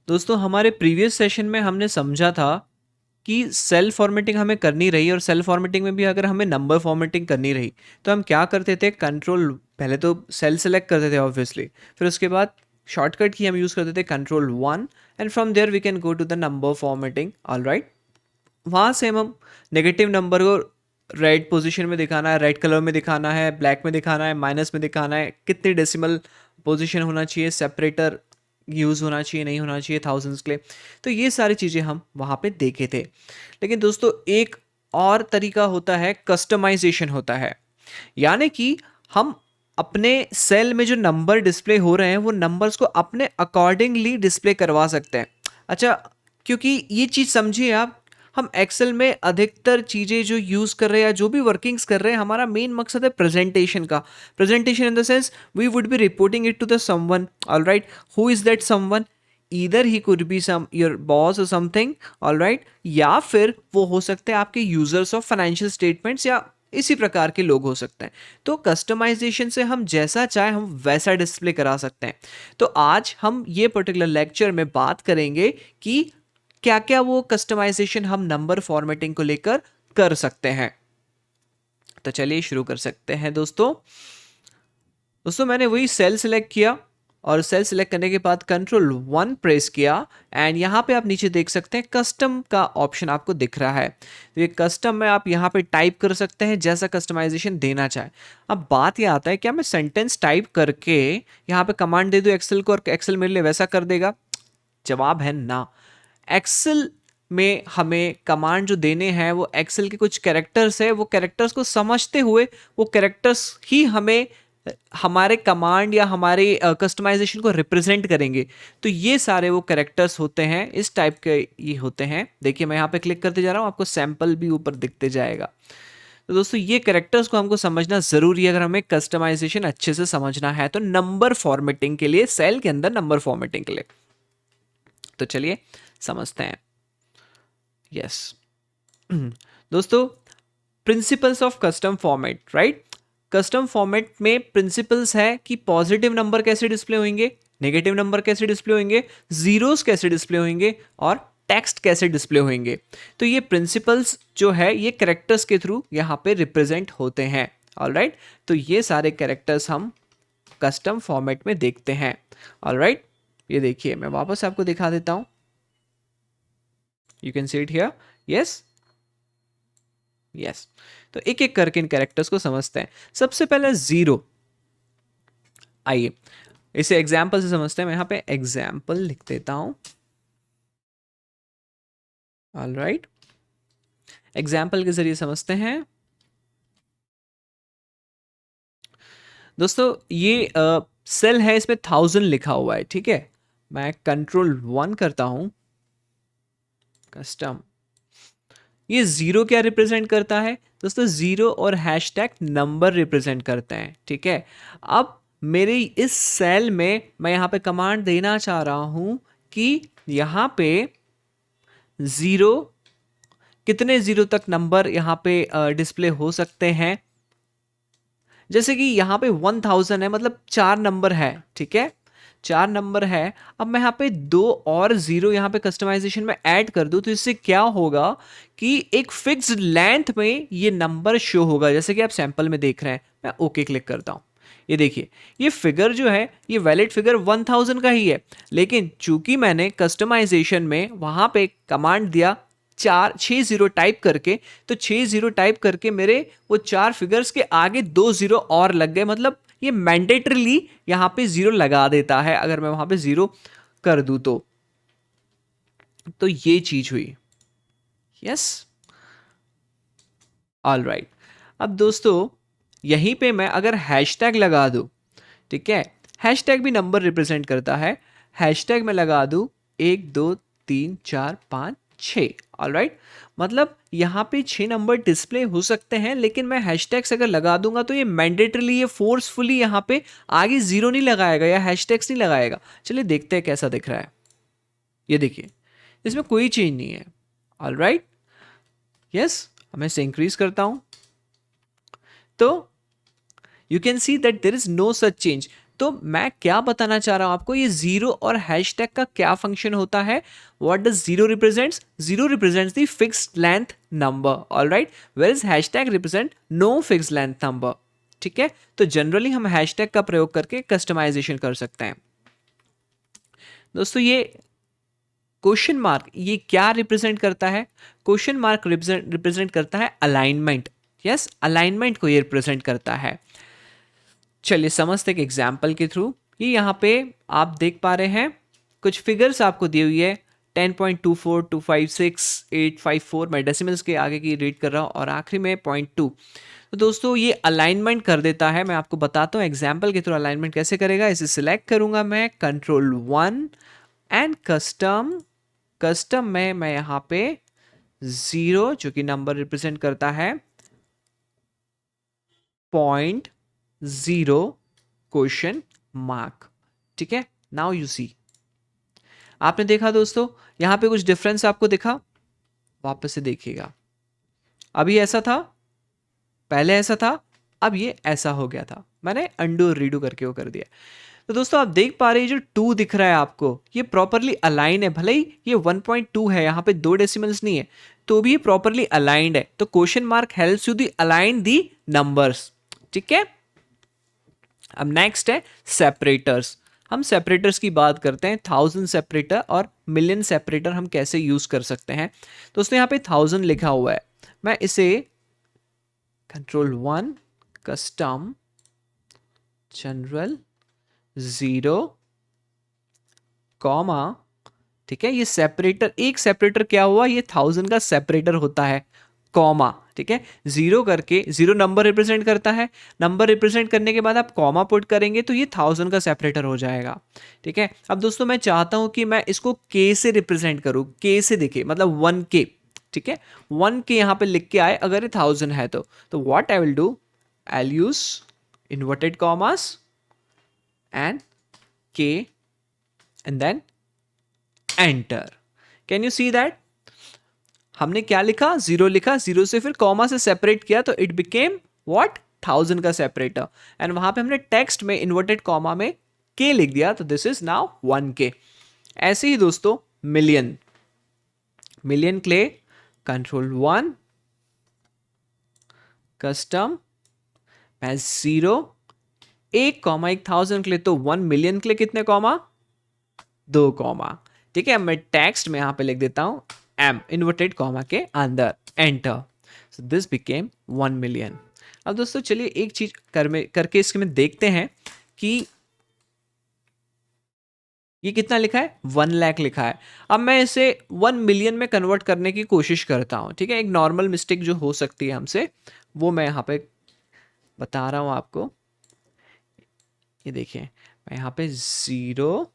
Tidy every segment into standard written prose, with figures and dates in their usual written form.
दोस्तों हमारे previous session में हमने समझा था कि सेल फॉर्मेटिंग हमें करनी रही, और सेल फॉर्मेटिंग में भी अगर हमें नंबर फॉर्मेटिंग करनी रही तो हम क्या करते थे, कंट्रोल पहले तो सेल सेलेक्ट करते थे ऑब्वियसली, फिर उसके बाद शॉर्टकट की हम यूज़ करते थे control 1, and from there we can go to the number formatting. All right, वहाँ से हम नेगेटिव नंबर को रेड पोजीशन में दिखाना है, रेड कलर में दिखाना है, ब्लैक में दिखाना है, माइनस में दिखाना है, कितनी डेसिमल पोजीशन होना चाहिए, सेपरेटर यूज़ होना चाहिए नहीं होना चाहिए थाउजेंड्स के लिए। तो ये सारी चीज़ें हम वहाँ पे देखे थे। लेकिन दोस्तों एक और तरीका होता है, कस्टमाइजेशन होता है, यानी कि हम अपने सेल में जो नंबर डिस्प्ले हो रहे हैं वो नंबर्स को अपने अकॉर्डिंगली डिस्प्ले करवा सकते हैं। अच्छा, क्योंकि ये चीज़ समझिए आप, हम एक्सेल में अधिकतर चीज़ें जो यूज़ कर रहे हैं या जो भी वर्किंग्स कर रहे हैं, हमारा मेन मकसद है प्रेजेंटेशन का। Presentation in the sense we would be reporting it to the someone, all right, who is that someone, either he could be some your boss or something, all right, या फिर वो हो सकते हैं आपके यूजर्स ऑफ फाइनेंशियल स्टेटमेंट्स या इसी प्रकार के लोग हो सकते हैं। तो कस्टमाइजेशन से हम जैसा चाहे हम वैसा डिस्प्ले करा सकते हैं। तो आज हम ये पर्टिकुलर लेक्चर में बात करेंगे कि क्या क्या वो कस्टमाइजेशन हम नंबर फॉर्मेटिंग को लेकर कर सकते हैं। तो चलिए शुरू कर सकते हैं दोस्तों। दोस्तों मैंने वही सेल सिलेक्ट किया, और सेल सिलेक्ट करने के बाद कंट्रोल 1 प्रेस किया, एंड यहाँ पे आप नीचे देख सकते हैं कस्टम का ऑप्शन आपको दिख रहा है। तो ये कस्टम में आप यहाँ पे टाइप कर सकते हैं जैसा कस्टमाइजेशन देना चाहे। अब बात ये आता है, क्या मैं सेंटेंस टाइप करके यहाँ पे कमांड दे दूँ एक्सेल को और एक्सेल मेरे लिए वैसा कर देगा? जवाब है ना। एक्सेल में हमें कमांड जो देने हैं वो एक्सेल के कुछ कैरेक्टर्स है, वो कैरेक्टर्स को समझते हुए वो कैरेक्टर्स ही हमें हमारे कमांड या हमारे कस्टमाइजेशन को रिप्रेजेंट करेंगे। तो ये सारे वो कैरेक्टर्स होते हैं, इस टाइप के ये होते हैं। देखिए मैं यहाँ पे क्लिक करते जा रहा हूँ, आपको सैंपल भी ऊपर दिखते जाएगा। तो दोस्तों ये कैरेक्टर्स को हमको समझना जरूरी है अगर हमें कस्टमाइजेशन अच्छे से समझना है तो, नंबर फॉर्मेटिंग के लिए, सेल के अंदर नंबर फॉर्मेटिंग के लिए। तो चलिए समझते हैं। यस दोस्तों, principles of custom format, right. Custom format में प्रिंसिपल्स है कि पॉजिटिव नंबर कैसे डिस्प्ले होंगे, नेगेटिव नंबर कैसे डिस्प्ले होंगे, जीरोस कैसे डिस्प्ले होंगे, और टेक्स्ट कैसे डिस्प्ले होंगे। तो ये प्रिंसिपल्स जो है ये कैरेक्टर्स के थ्रू यहाँ पे रिप्रेजेंट होते हैं। ऑलराइट, तो ये सारे कैरेक्टर्स हम कस्टम फॉर्मेट में देखते हैं। ऑलराइट, ये देखिए मैं वापस आपको दिखा देता हूं। You can see it here. Yes yes, तो एक एक करके इन कैरेक्टर्स को समझते हैं। सबसे पहले जीरो, आइए इसे एग्जाम्पल से समझते हैं। मैं यहां पे एग्जाम्पल लिख देता हूं। ऑल राइट, एग्जाम्पल के जरिए समझते हैं। दोस्तों ये सेल है, इसमें 1000 लिखा हुआ है, ठीक है। मैं कंट्रोल 1 करता हूं, कस्टम। ये जीरो क्या रिप्रेजेंट करता है दोस्तों? जीरो और हैशटैग नंबर रिप्रेजेंट करते हैं, ठीक है। अब मेरे इस सेल में मैं यहां पे कमांड देना चाह रहा हूं कि यहां पे जीरो, कितने जीरो तक नंबर यहां पे डिस्प्ले हो सकते हैं। जैसे कि यहां पे 1000 है, मतलब 4 नंबर है, ठीक है, 4 नंबर है। अब मैं यहाँ पे 2 और 0 यहाँ पे कस्टमाइजेशन में ऐड कर दूं तो इससे क्या होगा कि एक फिक्स्ड लेंथ में ये नंबर शो होगा, जैसे कि आप सैंपल में देख रहे हैं। मैं ओके क्लिक करता हूं, ये देखिए ये फिगर जो है ये वैलिड फिगर 1000 का ही है, लेकिन चूंकि मैंने कस्टमाइजेशन में वहां पे कमांड दिया 6 0 टाइप करके, तो 6 0 टाइप करके मेरे वो 4 फिगर्स के आगे 2 0 और लग गए। मतलब ये मैंडेटरीली यहां पे 0 लगा देता है अगर मैं वहां पे 0 कर दूं तो ये चीज हुई। Yes, all right. अब दोस्तों यहीं पे मैं अगर हैशटैग लगा दूं, ठीक है, हैशटैग भी नंबर रिप्रेजेंट करता है। हैशटैग में लगा दूं 1 2 3 4 5 6, ऑलराइट, मतलब यहाँ पे 6 नंबर डिस्प्ले हो सकते हैं, लेकिन मैं हैशटैग्स अगर लगा दूंगा तो ये मैंडेटरीली, ये फोर्सफुली यहाँ पे आगे 0 नहीं लगाएगा या हैशटैग्स नहीं लगाएगा। चलिए देखते हैं कैसा दिख रहा है। ये देखिए इसमें कोई चेंज नहीं है। ऑलराइट, यस, मैं इसे इंक्रीज करता हूं तो you can see that there is no such change. तो मैं क्या बताना चाह रहा हूं आपको, ये जीरो और हैशटैग का क्या फंक्शन होता है? What does zero represents? Zero represents the fixed length number, all right, where is hashtag represent no fixed length number. ठीक है, तो जनरली हम हैशटैग का प्रयोग करके कस्टमाइजेशन कर सकते हैं। दोस्तों ये क्वेश्चन मार्क ये क्या रिप्रेजेंट करता है? क्वेश्चन मार्क रिप्रेजेंट करता है अलाइनमेंट। यस, अलाइनमेंट को ये रिप्रेजेंट करता है। चलिए समझते एक एग्जाम्पल के थ्रू। ये यहाँ पे आप देख पा रहे हैं कुछ फिगर्स आपको दी हुई है 10.24, 256, 854। मैं डेसिमल्स के आगे की रीड कर रहा हूँ और आखिरी में 0.2। तो दोस्तों ये अलाइनमेंट कर देता है। मैं आपको बताता हूँ एग्जाम्पल के थ्रू अलाइनमेंट कैसे करेगा। इसे सिलेक्ट करूंगा मैं, Ctrl+1 एंड कस्टम। कस्टम में मैं यहाँ पे 0 जो कि नंबर रिप्रेजेंट करता है 0.0 क्वेश्चन मार्क। ठीक है, नाउ यू सी। आपने देखा दोस्तों यहां पे कुछ डिफरेंस आपको दिखा? वापस से देखिएगा। अभी ऐसा था, पहले ऐसा था, अब ये ऐसा हो गया था। मैंने अंडू रीडू करके वो कर दिया। तो दोस्तों आप देख पा रहे हैं जो 2 दिख रहा है आपको, ये प्रॉपरली अलाइन है। भले ही ये 1.2 है, यहाँ पे 2 डेसिमल्स नहीं है, तो भी ये प्रॉपरली अलाइंड है। तो question mark helps you the align the numbers. ठीक है, अब नेक्स्ट है सेपरेटर्स। हम सेपरेटर्स की बात करते हैं। 1000 सेपरेटर और मिलियन सेपरेटर हम कैसे यूज कर सकते हैं। दोस्तों यहाँ पे 1000 लिखा हुआ है, मैं इसे Ctrl+1 कस्टम जनरल 0 कॉमा। ठीक है, ये सेपरेटर, एक सेपरेटर क्या हुआ, ये 1000 का सेपरेटर होता है, कॉमा। ठीक है, 0 करके, 0 नंबर रिप्रेजेंट करता है, नंबर रिप्रेजेंट करने के बाद आप कॉमा पुट करेंगे तो ये 1000 का सेपरेटर हो जाएगा। ठीक है, अब दोस्तों मैं चाहता हूं कि मैं इसको के से रिप्रेजेंट करूं, के से दिखे, मतलब 1K। ठीक है, 1K यहां पे लिख के आए अगर ये 1000 है तो what I will do, I will use inverted commas and K and then enter. Can you see that? हमने क्या लिखा, 0 लिखा, 0 से फिर कॉमा से सेपरेट किया तो इट बिकेम व्हाट, 1000 का सेपरेटर। एंड वहां पे हमने टेक्स्ट में इन्वर्टेड कॉमा में के लिख दिया, तो दिस इज नाउ 1K। ऐसे ही दोस्तों मिलियन, मिलियन के लिए Ctrl+1 कस्टम, मैं 0 एक कॉमा, एक 1000 के लिए, तो 1 मिलियन के लिए कितने कॉमा, 2 कॉमा। ठीक है, मैं टेक्स्ट में यहां पे लिख देता हूं एम इन्वर्टेड कॉमा के अंदर, enter. So this became 1 million. अब दोस्तों चलिए एक चीज करके इसके में देखते हैं कि ये कितना लिखा है, 1 लाख लिखा है। अब मैं इसे 1 मिलियन में कन्वर्ट करने की कोशिश करता हूं। ठीक है, एक नॉर्मल मिस्टेक जो हो सकती है हमसे, वो मैं यहां पे बता रहा हूं आपको। ये देखिए, मैं यहां पे 0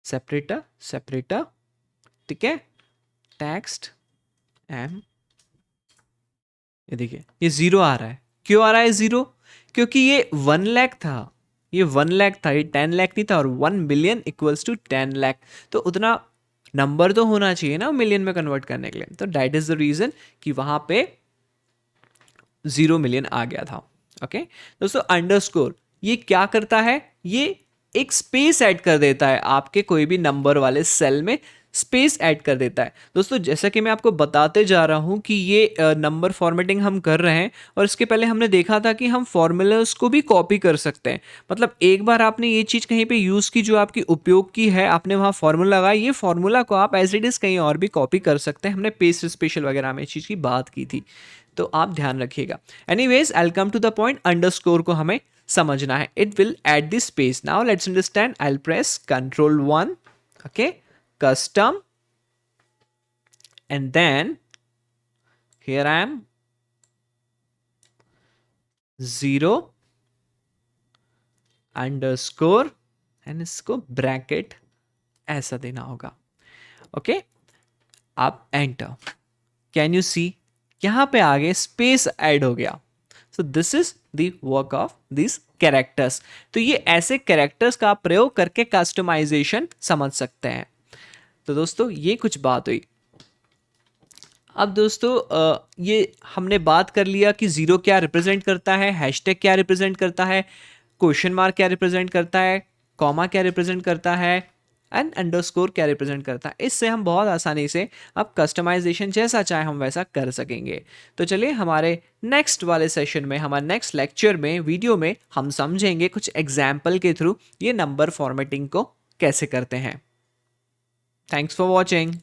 सेपरेटर सेपरेटर, ठीक है, टेक्स्ट एम, ये देखिए ये 0 आ रहा है। क्यों आ रहा है 0? क्योंकि ये 1 लाख था, ये 1 लाख था, ये 10 लाख नहीं था, और 1 मिलियन इक्वल्स टू 10 लाख। तो उतना नंबर तो होना चाहिए ना मिलियन में कन्वर्ट करने के लिए। तो दैट इज द रीजन कि वहां पे 0 मिलियन आ गया था। ओके दोस्तों, अंडरस्कोर ये क्या करता है, ये एक स्पेस ऐड कर देता है आपके कोई भी नंबर वाले सेल में, स्पेस ऐड कर देता है। दोस्तों जैसा कि मैं आपको बताते जा रहा हूं कि ये नंबर फॉर्मेटिंग हम कर रहे हैं, और इसके पहले हमने देखा था कि हम फॉर्मूलाज को भी कॉपी कर सकते हैं। मतलब एक बार आपने ये चीज़ कहीं पे यूज़ की जो आपकी उपयोग की है, आपने वहाँ फॉर्मूला लगाया, ये फॉर्मूला को आप एज इट इज़ कहीं और भी कॉपी कर सकते हैं। हमने पेस्ट स्पेशल वगैरह में इस चीज़ की बात की थी, तो आप ध्यान रखिएगा। Anyways I will come to the point, underscore को हमें समझना है। It will add this space. Now let's understand. I will press Ctrl+1, okay, custom, and then here I am 0 underscore, and इसको ब्रैकेट ऐसा देना होगा। ओके, आप enter. Can you सी, यहां पे आगे स्पेस ऐड हो गया। So this is the work of this characters. तो ये ऐसे कैरेक्टर्स का प्रयोग करके कस्टमाइजेशन समझ सकते हैं। तो दोस्तों ये कुछ बात हुई। अब दोस्तों ये हमने बात कर लिया कि 0 क्या रिप्रेजेंट करता है, हैशटैग क्या रिप्रेजेंट करता है, क्वेश्चन मार्क क्या रिप्रेजेंट करता है, कॉमा क्या रिप्रेजेंट करता है, एंड अंडरस्कोर क्या रिप्रेजेंट करता है। इससे हम बहुत आसानी से अब कस्टमाइजेशन जैसा चाहे हम वैसा कर सकेंगे। तो चलिए हमारे नेक्स्ट वाले सेशन में, हमारे नेक्स्ट लेक्चर में, वीडियो में हम समझेंगे कुछ एग्जाम्पल के थ्रू ये नंबर फॉर्मेटिंग को कैसे करते हैं। Thanks for watching.